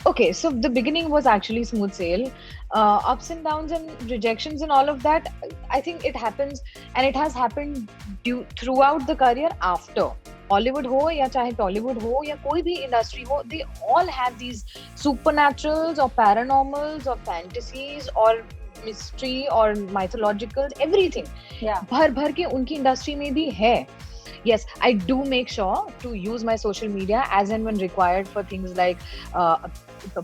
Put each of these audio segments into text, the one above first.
Okay, so the beginning was actually smooth sail. Ups and downs and rejections and all of that, I think it happens, and it has happened throughout the career after. Hollywood ho ya chahe Tollywood ho ya koi bhi industry ho, they all have these supernaturals or paranormals or fantasies or mystery or mythological everything. Yeah. भर भर के उनकी industry में भी है. Yes, I do make sure to use my social media as and when required for things like uh,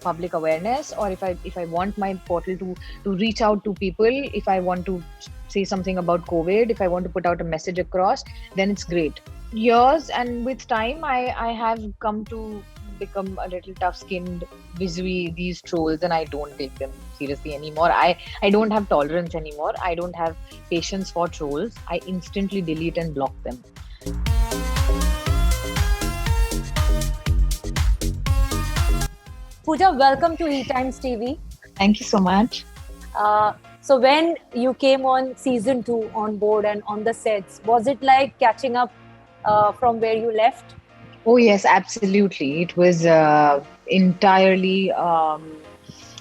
public awareness, or if I want my portal to reach out to people, if I want to say something about COVID, if I want to put out a message across, then it's great. Years and with time, I have come to become a little tough skinned vis-a-vis these trolls, and I don't take them seriously anymore. I don't have tolerance anymore. I don't have patience for trolls. I instantly delete and block them. Pooja, welcome to E Times TV. Thank you so much. So when you came on season 2 on board and on the sets, was it like catching up from where you left? Oh, yes, absolutely. It was entirely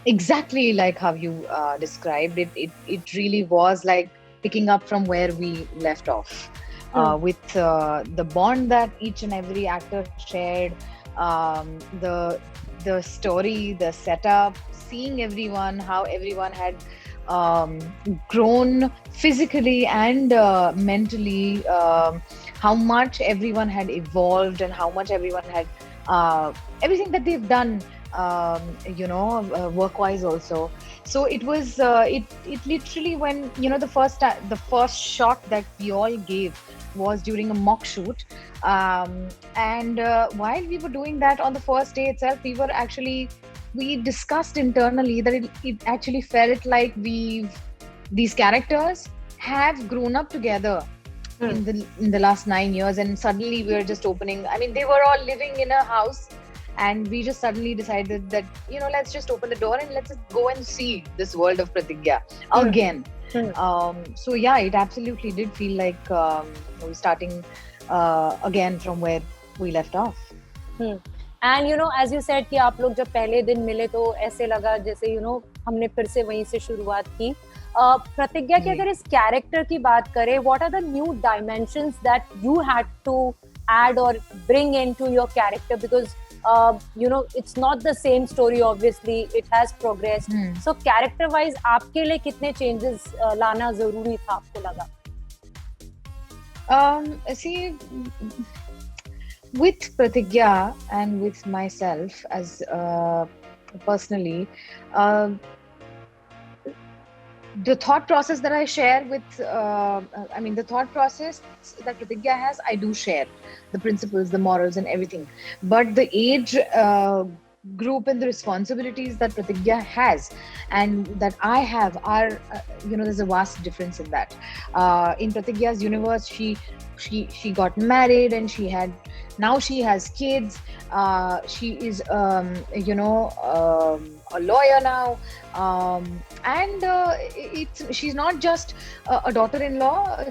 exactly like how you described it. It really was like picking up from where we left off, with the bond that each and every actor shared, the story, the setup, seeing everyone, how everyone had um, grown physically and mentally, how much everyone had evolved and how much everyone had everything that they've done, work wise also. So it was it literally, when the first shot that we all gave was during a mock shoot, and while we were doing that on the first day itself, we discussed internally that it actually felt like these characters have grown up together in the last 9 years, and suddenly we were just opening. I mean, they were all living in a house, and we just suddenly decided that let's just open the door and let's just go and see this world of Pratigya again. So yeah, it absolutely did feel like we're starting again from where we left off. And as you said कि आप लोग जब पहले दिन मिले तो ऐसे लगा जैसे हमने फिर से वहीं से शुरुआत की. प्रतिज्ञा की अगर इस कैरेक्टर की बात करें, what are the new dimensions that you had to add or bring into your character, because it's not the same story, obviously it has progressed. So character wise आपके लिए कितने changes लाना जरूरी था आपको लगा? See, with Pratigya and with myself as personally, the thought process that I share the thought process that Pratigya has, I do share the principles, the morals, and everything. But the age group and the responsibilities that Pratigya has and that I have are, there's a vast difference in that. In Pratigya's universe, she got married and now she has kids. She is, a lawyer now, and she's not just a daughter-in-law.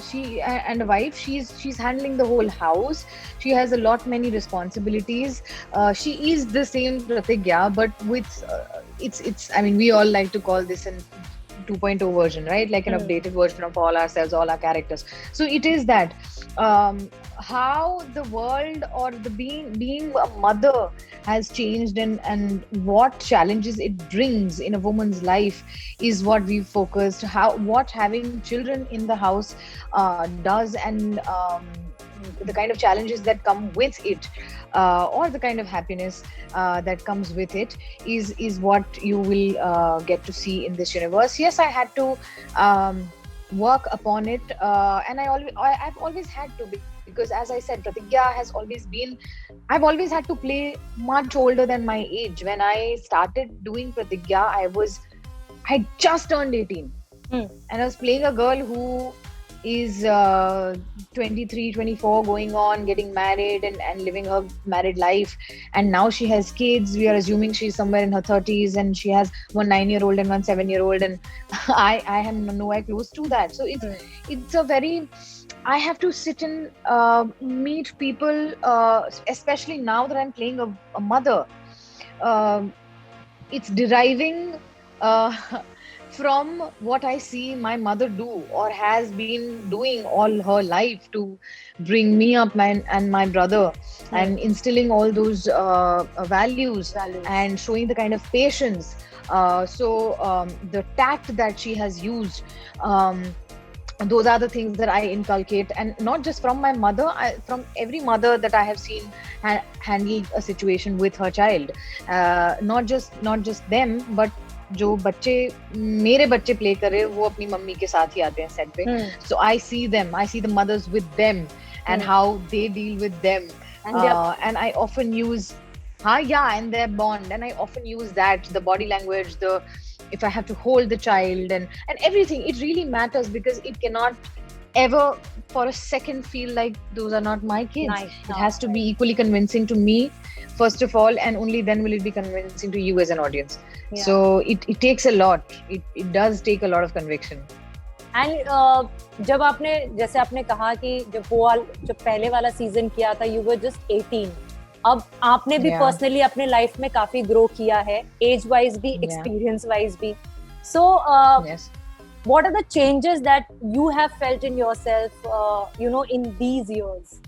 And a wife. She's handling the whole house. She has a lot many responsibilities. She is the same Pratigya, but with it's. I mean, we all like to call this an 2.0 version, right? Like an updated version of all ourselves, all our characters. So it is that how the world or the being a mother has changed, and what challenges it brings in a woman's life is what we've focused. What having children in the house does, and the kind of challenges that come with it, or the kind of happiness that comes with it is what you will get to see in this universe. Yes, I had to work upon it, and I've always had to, because as I said, Pratigya has always been. I've always had to play much older than my age. When I started doing Pratigya, I just turned 18, and I was playing a girl who is 23, 24, going on, getting married and living her married life. And now she has kids. We are assuming she's somewhere in her 30s, and she has one 9-year-old and one 7-year-old. And I am nowhere close to that. So it's a very, I have to sit and meet people, especially now that I'm playing a mother. it's deriving uh, from what I see my mother do or has been doing all her life to bring me up and my brother, and instilling all those values Values. and showing the kind of patience. The tact that she has used. Those are the things that I inculcate, and not just from my mother, from every mother that I have seen handle a situation with her child. Not just them, but जो बच्चे मेरे बच्चे play कर रहे हैं वो अपनी mummy के साथ ही आते हैं सेट पे. So I see the mothers with them and how they deal with them, and I often use and their bond, and I often use that, the body language, the if I have to hold the child, and everything, it really matters, because it cannot ever for a second feel like those are not my kids. Nice. It has to be equally convincing to me first of all, and only then will it be convincing to you as an audience. So it takes a lot. It does take a lot of conviction. And जब आपने जैसे आपने कहा कि जब पहले वाला season किया था, यू वर जस्ट 18. अब आपने भी पर्सनली अपने लाइफ में काफी ग्रो किया है, एज वाइज भी, एक्सपीरियंस वाइज भी. सो what are the changes that you have felt in yourself in these years?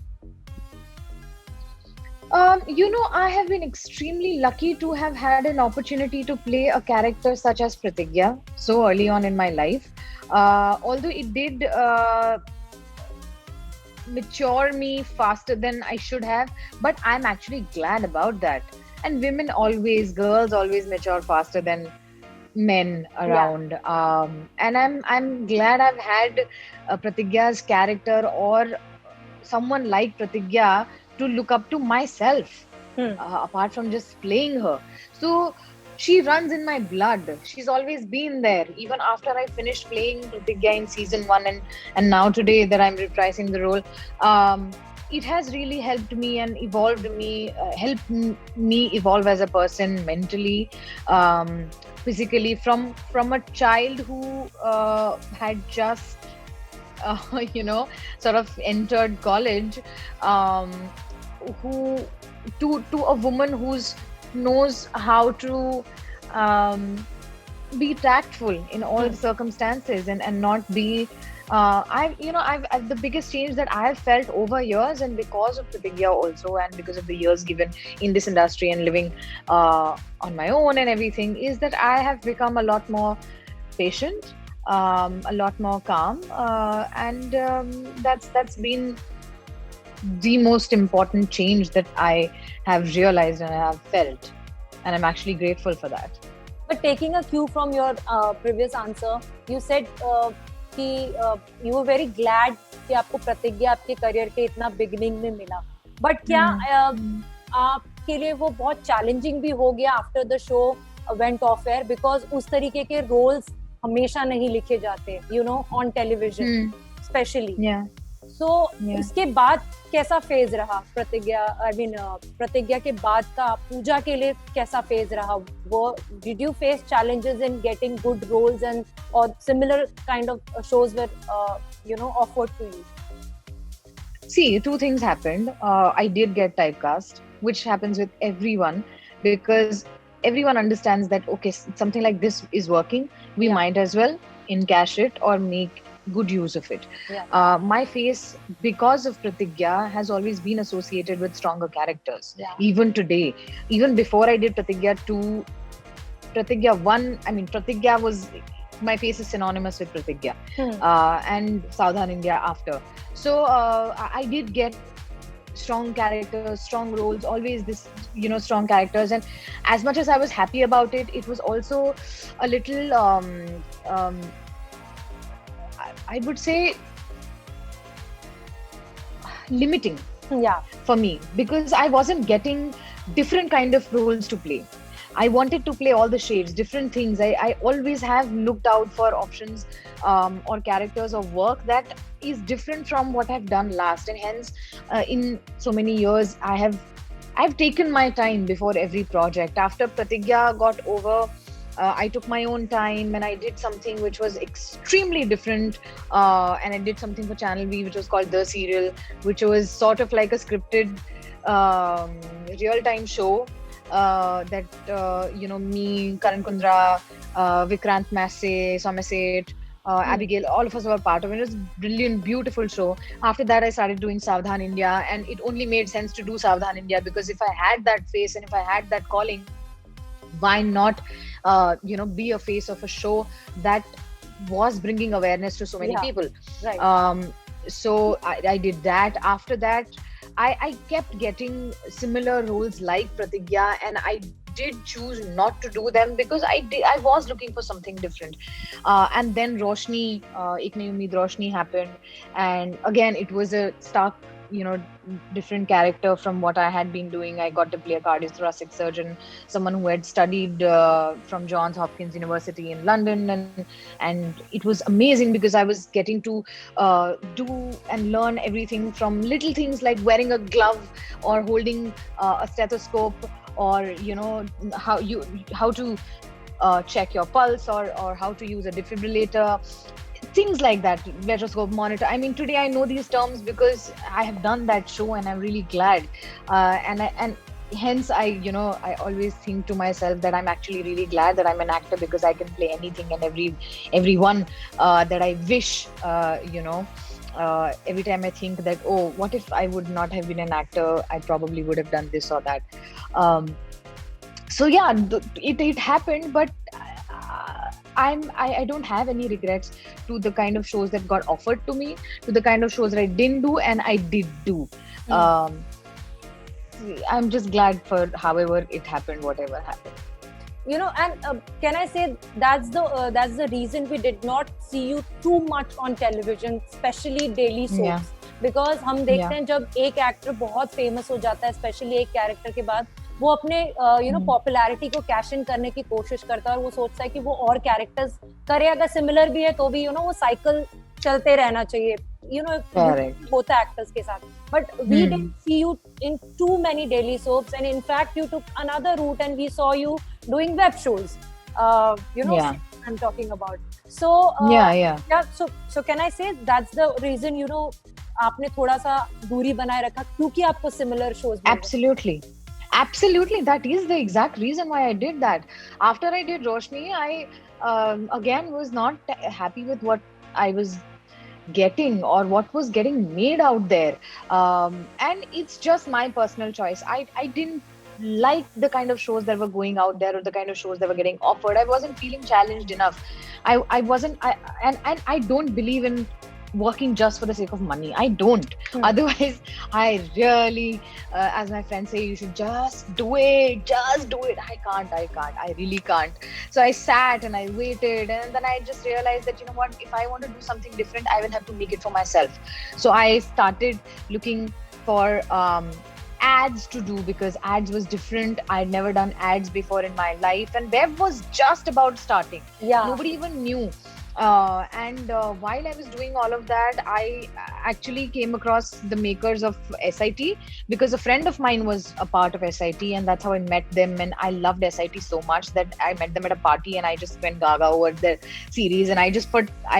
I have been extremely lucky to have had an opportunity to play a character such as Pratigya so early on in my life. Although it did mature me faster than I should have, but I'm actually glad about that. And girls always mature faster than men around. And I'm glad I've had Pratigya's character, or someone like Pratigya, to look up to myself, apart from just playing her. So she runs in my blood. She's always been there, even after I finished playing Pratigya in season 1, and now today that I'm reprising the role. It has really helped me and helped me evolve as a person, mentally, physically, from a child who had just sort of entered college, who to a woman who's knows how to be tactful in all circumstances, and not be I've the biggest change that I've felt over years, and because of Pratigya also, and because of the years given in this industry and living on my own and everything, is that I have become a lot more patient, a lot more calm, and that's been the most important change that I have realized and I have felt, and I'm actually grateful for that. But taking a cue from your previous answer, you said कि you were very glad कि आपको प्रतिज्ञा आपके career के इतना beginning में मिला. But क्या आपके लिए वो बहुत चैलेंजिंग भी हो गया after the show went of air, because उस तरीके के रोल्स हमेशा नहीं लिखे जाते, ऑन टेलीविजन स्पेशली. सो इसके बाद कैसा फेज रहा प्रतिज्ञा, प्रतिज्ञा के बाद का पूजा के लिए कैसा फेज रहा? वो did you face challenges in getting good roles and or similar kind of shows were offered to you? See, two things happened. I did get typecast, which happens with everyone, because everyone understands that, okay, something like this is working, we might as well encash it or make good use of it. My face, because of Pratigya, has always been associated with stronger characters. Even today, even before I did Pratigya 2, Pratigya 1, Pratigya was, my face is synonymous with Pratigya, and Saudhan India after. So I did get strong characters, strong roles, always this, strong characters. And as much as I was happy about it, it was also a little I would say limiting for me, because I wasn't getting different kind of roles to play. I wanted to play all the shades, different things. I always have looked out for options or characters or work that is different from what I've done last, and hence in so many years I've taken my time before every project. After Pratigya got over, I took my own time and I did something which was extremely different, and I did something for Channel V which was called The Serial, which was sort of like a scripted real-time show, me, Karan Kundra, Vikrant Massey, Somerset, Abigail, all of us were part of it. It was a brilliant, beautiful show. After that, I started doing Savdhan India, and it only made sense to do Savdhan India because if I had that face and if I had that calling, why not, be a face of a show that was bringing awareness to so many Yeah, people. right. So I did that. After that, I kept getting similar roles like Pratigya, and I did choose not to do them because I was looking for something different. And then Roshni, Ek Nayi Ummeed Roshni happened, and again it was a stark, different character from what I had been doing. I got to play a cardiothoracic surgeon, someone who had studied from Johns Hopkins University in London, and it was amazing because I was getting to do and learn everything from little things like wearing a glove or holding a stethoscope, or how to check your pulse, or how to use a defibrillator, things like that, retroscope monitor. I mean, today I know these terms because I have done that show, and I'm really glad. And hence I always think to myself that I'm actually really glad that I'm an actor, because I can play anything and everyone that I wish. Every time I think that, oh, what if I would not have been an actor? I probably would have done this or that. Um, so yeah, it happened, but I don't have any regrets to the kind of shows that got offered to me, to the kind of shows that I didn't do and I did do. Um, I'm just glad for however it happened, whatever happened. And can I say that's the reason we did not see you too much on television, especially daily soaps. Yeah. Because हम देखते हैं जब एक actor बहुत famous हो जाता है, specially एक कैरेक्टर के बाद, वो अपने पॉपुलैरिटी को कैश इन करने की कोशिश करता है और वो सोचता है कि वो और कैरेक्टर्स करे, अगर सिमिलर भी है तो भी वो साइकिल चलते रहना चाहिए, होता है एक्टर्स के साथ. But we didn't see you in too many daily soaps, and in fact you took another route and we saw you doing web shows. I'm talking about. So so can I say that's the reason आपने थोड़ा सा दूरी बनाए रखा क्योंकि आपको similar shows. Absolutely, that is the exact reason why I did that. After I did Roshni, I again was not happy with what I was getting or what was getting made out there, and it's just my personal choice. I didn't like the kind of shows that were going out there or the kind of shows that were getting offered. I wasn't feeling challenged enough. I wasn't. And I don't believe in working just for the sake of money. I don't. Otherwise, I really, as my friends say, you should just do it. Just do it. I can't. I really can't. So I sat and I waited, and then I just realized that, what, if I want to do something different, I will have to make it for myself. So I started looking for ads to do, because ads was different. I'd never done ads before in my life, and web was just about starting. Nobody even knew. And while I was doing all of that, I actually came across the makers of SIT, because a friend of mine was a part of SIT, and that's how I met them. And I loved SIT so much that I met them at a party, and I just went gaga over the series, and I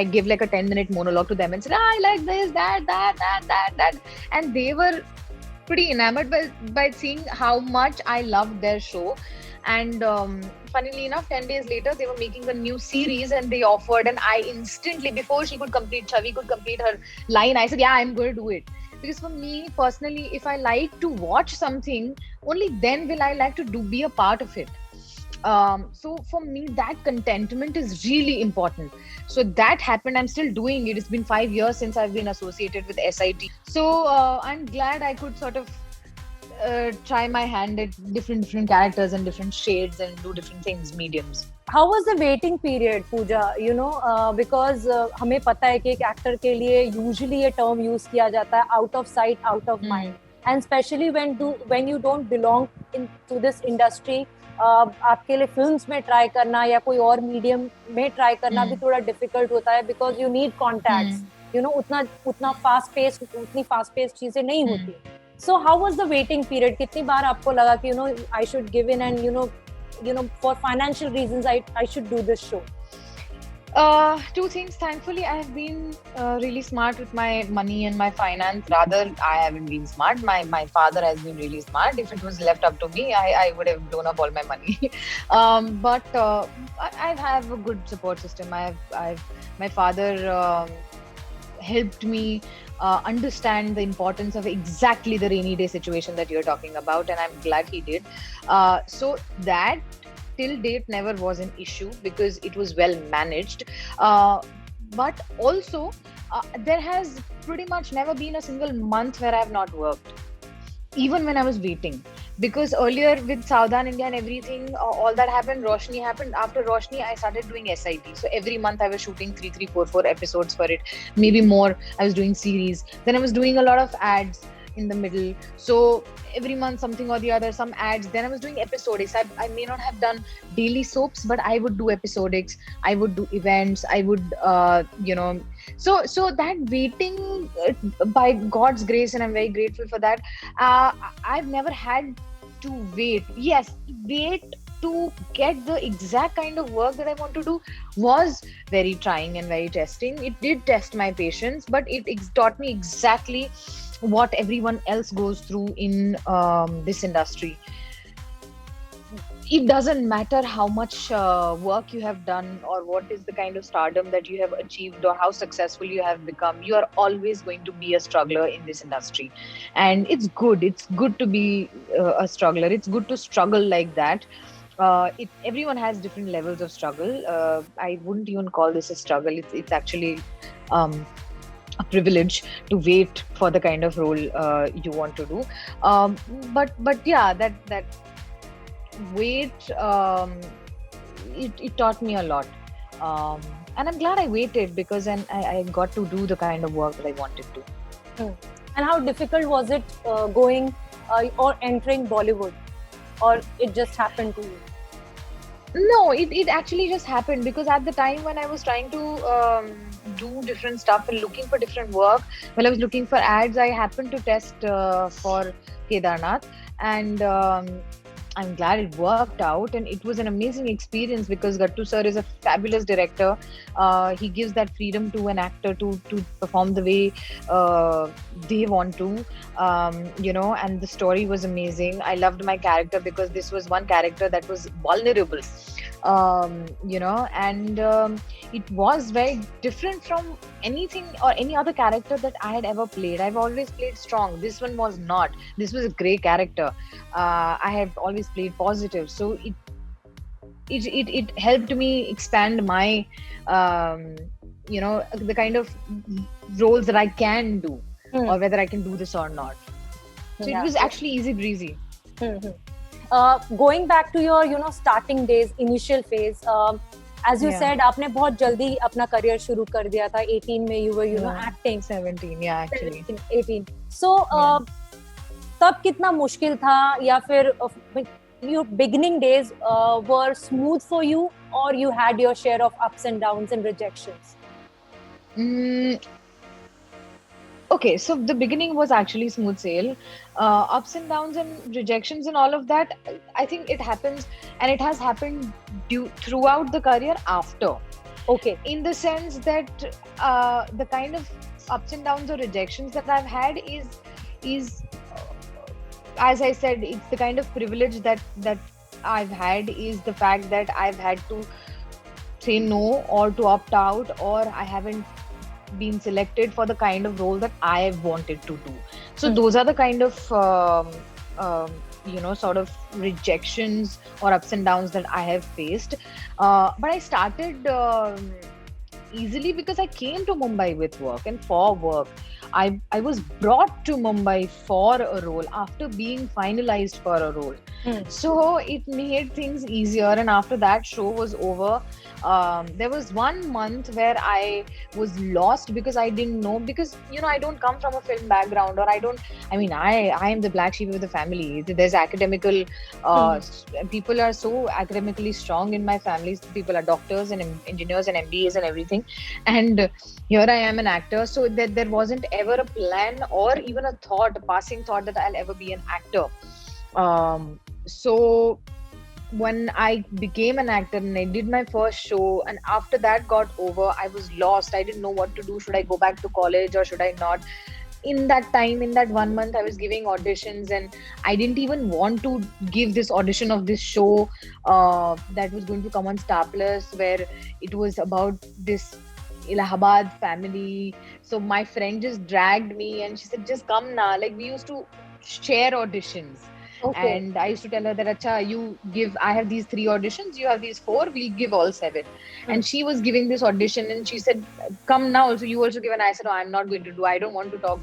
gave like a 10-minute monologue to them and said, I like this, that, and they were pretty enamored by seeing how much I loved their show. And funnily enough, 10 days later, they were making a new series and they offered, and I instantly, before Chavi could complete her line, I said, yeah, I'm going to do it. Because for me personally, if I like to watch something, only then will I like to be a part of it. So for me, that contentment is really important. So that happened. I'm still doing it. It's been 5 years since I've been associated with SIT. So I'm glad I could sort of try my hand at different characters and different shades and do different things, mediums. How was the waiting period, Pooja? Because हमें पता है कि एक actor के लिए usually ये term use किया जाता है, out of sight, out of mind, and especially when you don't belong to this industry, आपके लिए फिल्म्स में ट्राई करना या कोई और मीडियम में ट्राई करना भी थोड़ा डिफिकल्ट होता है, बिकॉज यू नीड कॉन्टैक्ट्स. उतना उतनी फास्ट पेस चीजें नहीं होती. So how was the waiting period? कितनी बार आपको लगा कि I should give in and for financial reasons I should do this show? Two things. Thankfully, I have been really smart with my money and my finance. Rather, I haven't been smart. My father has been really smart. If it was left up to me, I would have blown up all my money. But I have a good support system. My father helped me understand the importance of exactly the rainy day situation that you're talking about, and I'm glad he did. So that till date never was an issue because it was well managed. Uh, but also, there has pretty much never been a single month where I have not worked, even when I was waiting. Because earlier with Saudhan India and everything, all that happened, Roshni happened. After Roshni, I started doing SIT. So every month I was shooting 4 episodes for it, maybe more. I was doing series. Then I was doing a lot of ads in the middle. So every month, something or the other, some ads. Then I was doing episodics. I may not have done daily soaps, but I would do episodics. I would do events. I would, so that waiting, by God's grace, and I'm very grateful for that. I've never had to wait. Yes, wait to get the exact kind of work that I want to do was very trying and very testing. It did test my patience, but it taught me exactly what everyone else goes through in this industry. It doesn't matter how much work you have done or what is the kind of stardom that you have achieved or how successful you have become. You are always going to be a struggler in this industry, and it's good. It's good to be a struggler. It's good to struggle like that. Everyone has different levels of struggle. I wouldn't even call this a struggle. It's actually um, a privilege to wait for the kind of role you want to do. But yeah, that wait, it taught me a lot. Um, and I'm glad I waited because then I got to do the kind of work that I wanted to. Hmm. And how difficult was it going or entering Bollywood, or it just happened to you? No, it actually just happened because at the time when I was trying to do different stuff and looking for different work, while I was looking for ads, I happened to test for Kedarnath, and I'm glad it worked out, and it was an amazing experience because Gattu sir is a fabulous director. He gives that freedom to an actor to perform the way they want to, and the story was amazing. I loved my character because this was one character that was vulnerable, and it was very different from anything or any other character that I had ever played. I've always played strong. This one was not. This was a grey character. I have always played positive, so it helped me expand my the kind of roles that I can do, or whether I can do this or not. So it was actually easy breezy. Going back to your starting days, initial phase, as you said, आपने बहुत जल्दी अपना career शुरू कर दिया था. 18 में you were acting. 17, yeah, actually. 18. So तब कितना मुश्किल था, या फिर your beginning days were smooth for you, or you had your share of ups and downs and rejections? Okay, so the beginning was actually smooth sail. Ups and downs and rejections and all of that, I think it happens, and it has happened throughout the career after. Okay. In the sense that the kind of ups and downs or rejections that I've had is as I said, it's the kind of privilege that I've had, is the fact that I've had to say no or to opt out, or I haven't been selected for the kind of role that I wanted to do. So those are the kind of sort of rejections or ups and downs that I have faced. But I started easily because I came to Mumbai with work and for work. I was brought to Mumbai for a role after being finalized for a role. So it made things easier, and after that show was over, there was 1 month where I was lost because I didn't know, because I don't come from a film background, or I am the black sheep of the family. There's academical people are so academically strong in my family. People are doctors and engineers and MBAs and everything, and here I am, an actor. So that there wasn't ever a plan or even a passing thought that I'll ever be an actor. So when I became an actor and I did my first show, and after that got over, I was lost. I didn't know what to do. Should I go back to college or should I not? In that time, in that 1 month, I was giving auditions, and I didn't even want to give this audition of this show that was going to come on Star Plus, where it was about this Allahabad family. So my friend just dragged me and she said, just come now. Like, we used to share auditions. Okay. And I used to tell her that, Acha, you give, I have these 3 auditions, you have these 4, we'll give all 7. And she was giving this audition and she said, come now, also, you also give. And I said, oh, I'm not going to do, I don't want to talk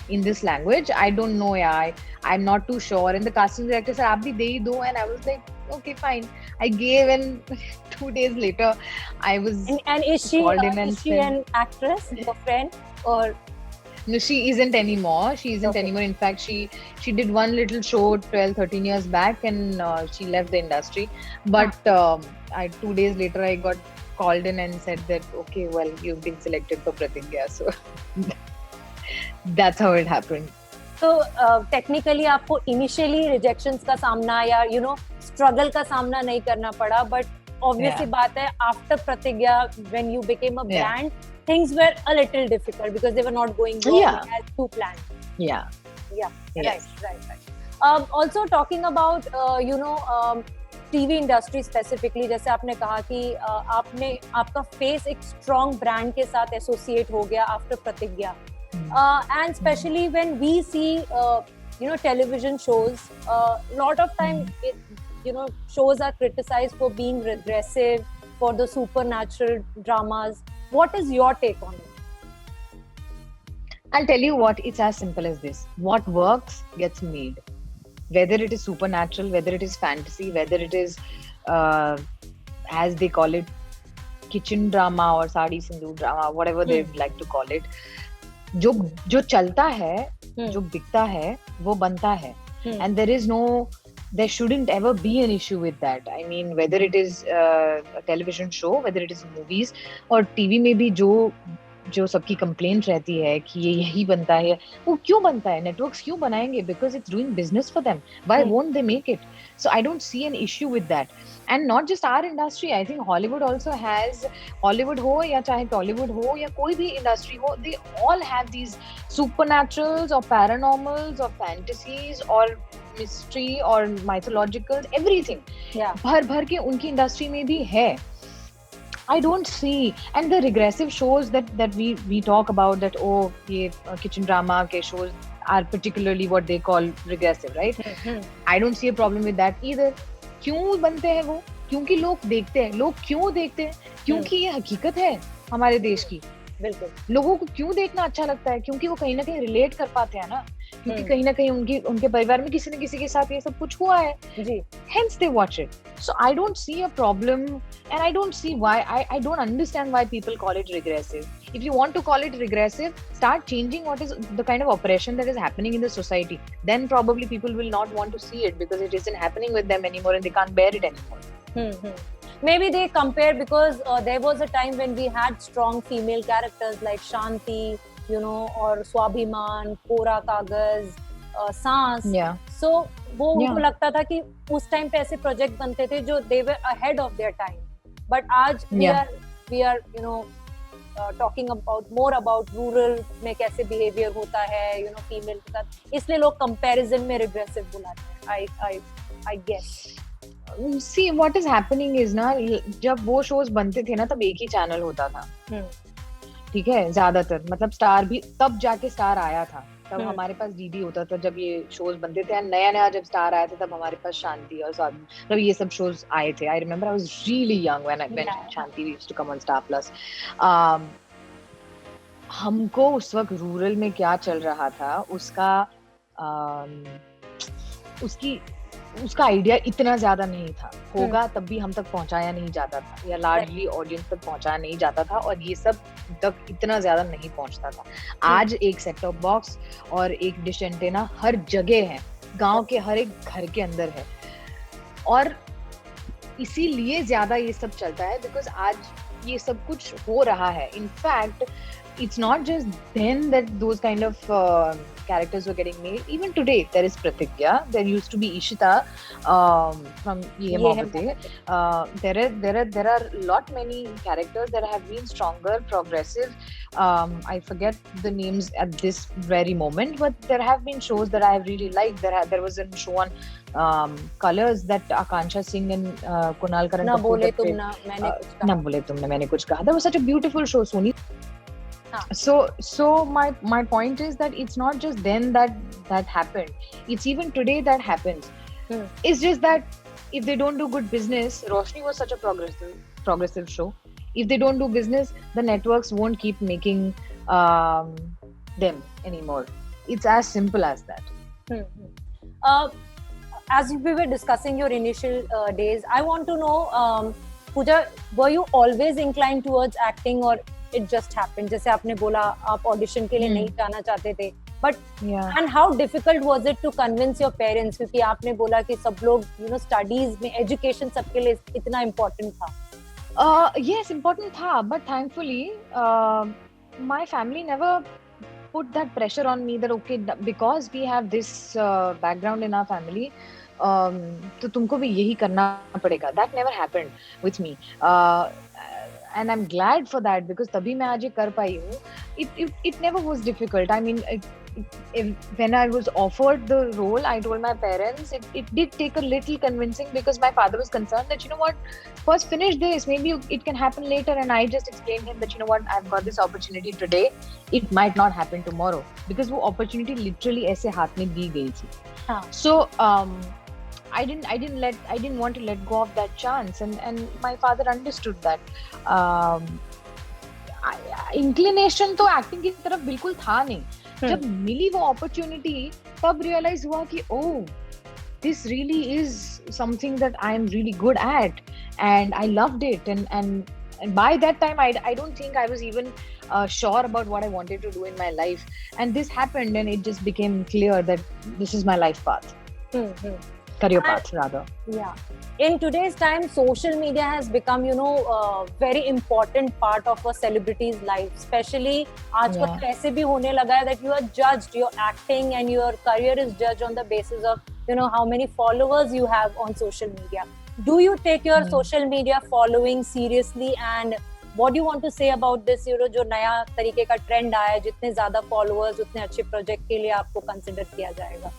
in this language. I don't know, yeah, I'm not too sure. And the casting director said, Aap bhi de hi do. And I was like, okay, fine. I gave, and 2 days later, I was And is she called in and is she said, an actress, your friend, or no, she isn't anymore. She isn't Okay. anymore. In fact, she did one little show 12, 13 years back, and she left the industry. But 2 days later, I got called in and said that, okay, well, you've been selected for Pratigya. So that's how it happened. तो technically आपको initially rejections का सामना या struggle का सामना नहीं करना पड़ा, बट ऑब्वियसली बात है आफ्टर प्रतिज्ञा when you became a brand things were a little difficult because they were not going as to plan. Yeah. Yes. Right. Also talking about TV industry specifically, जैसे आपने कहा कि आपका फेस एक strong brand के साथ associate हो गया after प्रतिज्ञा. And especially when we see television shows, lot of time shows are criticized for being regressive, for the supernatural dramas. What is your take on it? I'll tell you what, it's as simple as this. What works gets made. Whether it is supernatural, whether it is fantasy, whether it is, as they call it, kitchen drama or sari sindoor drama, whatever they like to call it. जो चलता है, जो बिकता है, वो बनता है. And there shouldn't ever be an issue with that. I mean, whether it is a television show, whether it is movies, और TV में भी जो सबकी complaint रहती है कि ये यही बनता है, वो क्यों बनता है? Networks क्यों बनाएंगे? Because it's doing business for them. Why won't they make it? So I don't see an issue with that. And not just our industry. I think Hollywood also has, Hollywood हो या चाहे Tollywood हो या कोई भी industry हो, they all have these supernaturals or paranormals or fantasies or mystery or mythological, everything. भर के उनकी industry में भी है. I don't see, and the regressive shows that we talk about, that ये kitchen drama के shows are particularly what they call regressive, right? I don't see a problem with that either. क्यों बनते हैं वो? क्योंकि लोग देखते हैं. लोग क्यों देखते हैं? क्योंकि ये हकीकत है हमारे देश की. बिल्कुल. लोगों को क्यों देखना अच्छा लगता है? क्योंकि वो कहीं ना कहीं रिलेट कर पाते हैं ना. क्योंकि कहीं ना कहीं उनके परिवार में किसी न किसी के साथ ये सब कुछ हुआ है. जी. Hence they watch it. So I don't see a problem, and I don't see why. I don't understand why people call it regressive. If you want to call it regressive, start changing what is the kind of oppression that is happening in the society. Then probably people will not want to see it because it isn't happening with them anymore and they can't bear it anymore. Maybe they compare because there was a time when we had strong female characters like Shanti, or Swabhiman, Kora Kagaz, Saans. Yeah. So वो उनको लगता था कि उस time पे ऐसे project बनते थे जो they were ahead of their time. But आज we are talking about more about rural में कैसे behavior होता है, female के साथ. इसलिए लोग comparison में regressive बुलाते हैं. I guess. See, what is happening is ना, जब वो shows बनते थे ना, तब एक ही channel होता था. ठीक है, ज्यादातर, मतलब स्टार भी तब जाके स्टार आया था. तब हमारे पास डीडी होता था जब ये शोज बनते थे. नया जब स्टार आया था तब हमारे पास शांति और तब ये सब शोज आए थे. I remember I was really young when Shanti used to come on Star Plus. हमको उस वक्त रूरल में क्या चल रहा था उसका आइडिया इतना ज्यादा नहीं था. होगा तब भी हम तक पहुंचाया नहीं जाता था, या लार्जली ऑडियंस तक पहुंचाया नहीं जाता था, और ये सब तक इतना ज्यादा नहीं पहुंचता था. आज एक सेट टॉप बॉक्स और एक डिश एंटेना हर जगह है, गांव के हर एक घर के अंदर है, और इसीलिए ज्यादा ये सब चलता है बिकॉज आज ये सब कुछ हो रहा है. In fact it's not just then that those kind of characters were getting made. Even today, there is Pratigya. There used to be Ishita from Ye Hai ये है Mohabbatein. Mohabbatein. There are lot many characters that have been stronger, progressive. I forget the names at this very moment, but there have been shows that I have really liked. There was a show on Colors that Akansha Singh and Kunal Karan ना Kapoor बोले that तुम played. ना मैंने कुछ ना कहा. बोले तुमने मैंने कुछ कहा. That was such a beautiful show, Sony. हाँ. So my point is that it's not just then that happened. It's even today that happens. Hmm. It's just that if they don't do good business, Roshni was such a progressive show. If they don't do business, the networks won't keep making them anymore. It's as simple as that. As we were discussing your initial days, I want to know, Pooja, were you always inclined towards acting or it just happened? जैसे आपने बोला आप audition के लिए नहीं जाना चाहते थे, but Yeah. and how difficult was it to convince your parents? क्योंकि आपने बोला कि सब लोग studies में education सबके लिए इतना important था. Yes, important tha, but thankfully, my family never put that pressure on me that okay, because we have this background in our family, तो तुमको भी यही करना पड़ेगा. That never happened with me, and I'm glad for that because तभी मैं आज ये कर पाई हूँ. It never was difficult. I mean, when I was offered the role, I told my parents. It did take a little convincing because my father was concerned that first finish this, maybe it can happen later. And I just explained him that I've got this opportunity today. It might not happen tomorrow because वो opportunity literally ऐसे हाथ में दी गई थी. हाँ. So I didn't want to let go of that chance, and my father understood that. Inclination तो acting की तरफ बिल्कुल था नहीं. जब मिली वो opportunity, तब realize हुआ कि this really is something that I am really good at, and I loved it. And by that time, I don't think I was even sure about what I wanted to do in my life. And this happened, and it just became clear that this is my life path. Career path, rather. Yeah. In today's time, social media has become, a very important part of a celebrity's life. Especially, आजकल ऐसे भी होने लगा है that you are judged, your acting and your career is judged on the basis of, how many followers you have on social media. Do you take your social media following seriously, and what do you want to say about this, जो नया तरीके का trend आया है, जितने ज़्यादा followers उतने अच्छे project के लिए आपको consider किया जाएगा?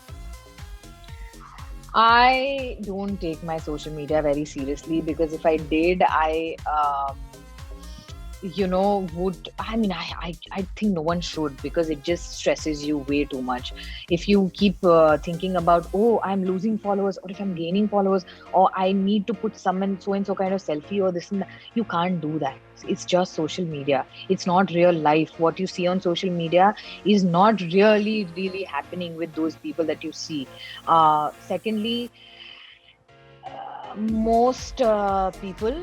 I don't take my social media very seriously because if I did, I think no one should, because it just stresses you way too much. If you keep thinking about, I'm losing followers, or if I'm gaining followers, or I need to put so and so kind of selfie or this and that, you can't do that. It's just social media. It's not real life. What you see on social media is not really happening with those people that you see. Secondly, most people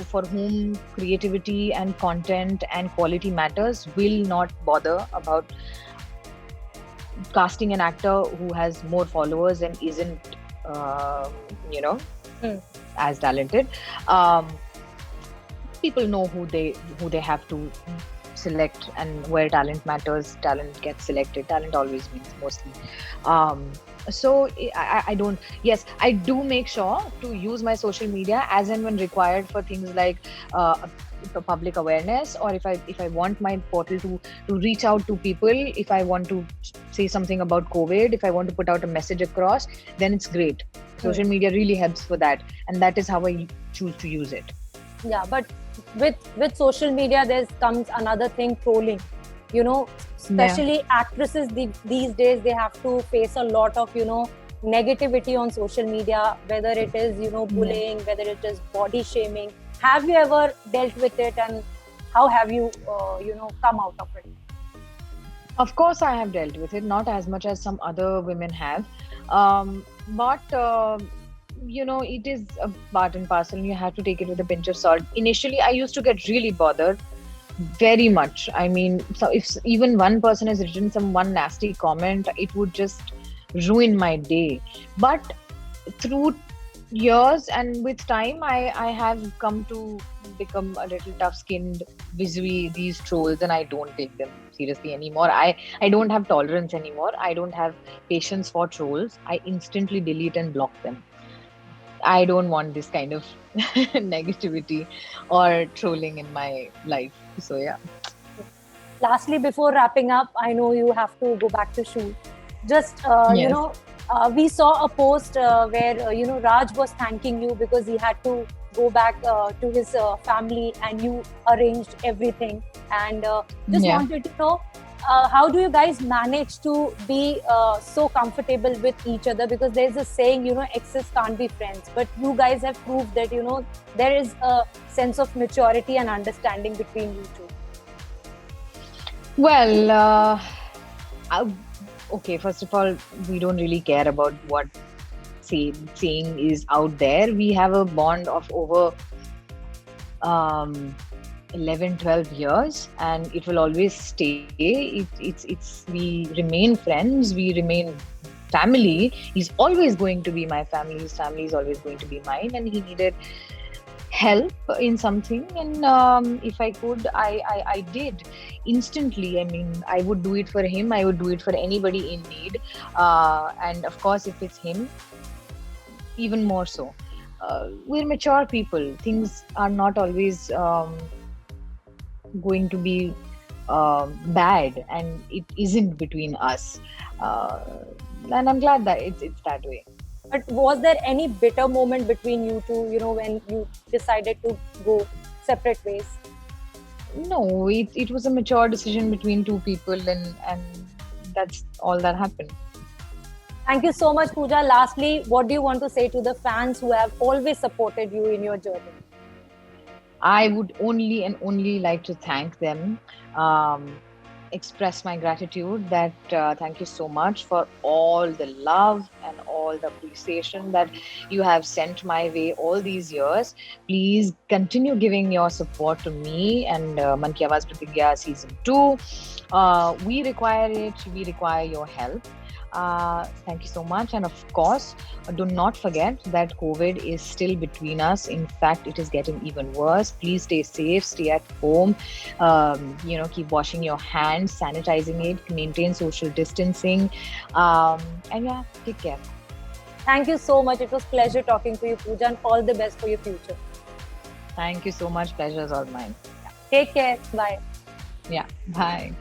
for whom creativity and content and quality matters will not bother about casting an actor who has more followers and isn't as talented. People know who they have to select, and where talent matters, talent gets selected. Talent always wins mostly. So I don't. Yes, I do make sure to use my social media as and when required for things like public awareness, or if I want my portal to reach out to people, if I want to say something about COVID, if I want to put out a message across, then it's great. Social media really helps for that, and that is how I choose to use it. Yeah, but with social media, there comes another thing, trolling. Especially actresses these days, they have to face a lot of negativity on social media, whether it is bullying, whether it is body shaming. Have you ever dealt with it, and how have you come out of it? Of course, I have dealt with it, not as much as some other women have, but it is a part and parcel, and you have to take it with a pinch of salt. Initially, I used to get really bothered, very much. I mean, so if even one person has written one nasty comment, it would just ruin my day. But through years, and with time I have come to become a little tough skinned vis-a-vis these trolls, and I don't take them seriously anymore. I don't have tolerance anymore. I don't have patience for trolls. I instantly delete and block them. I don't want this kind of negativity or trolling in my life. So yeah. Lastly, before wrapping up, I know you have to go back to shoot. Just, Yes. we saw a post where, Raj was thanking you because he had to go back to his family and you arranged everything. And just Yeah. wanted to know, how do you guys manage to be so comfortable with each other? Because there's a saying, exes can't be friends. But you guys have proved that, there is a sense of maturity and understanding between you two. Well, I, okay, first of all, we don't really care about what saying is out there. We have a bond of over um, 11, 12 years, and it will always stay. We remain friends, we remain family. He's always going to be my family. His family is always going to be mine, and he needed help in something, and if I could, I did instantly. I mean, I would do it for him, I would do it for anybody in need, and of course if it's him, even more so. We're mature people. Things are not always going to be bad, and it isn't between us, uh, and I'm glad that it's that way. But was there any bitter moment between you two, when you decided to go separate ways? No, it was a mature decision between two people, and that's all that happened. Thank you so much, Pooja. Lastly, what do you want to say to the fans who have always supported you in your journey? I would only and only like to thank them, express my gratitude that thank you so much for all the love and all the appreciation that you have sent my way all these years. Please continue giving your support to me and Man Ki Awaaz Pratigya Season 2. We require it, we require your help. Thank you so much. And of course, do not forget that COVID is still between us. In fact, it is getting even worse. Please stay safe, stay at home, keep washing your hands, sanitizing it, maintain social distancing. And yeah, take care. Thank you so much. It was a pleasure talking to you, Pooja, and all the best for your future. Thank you so much. Pleasure is all mine. Take care. Bye. Yeah, bye.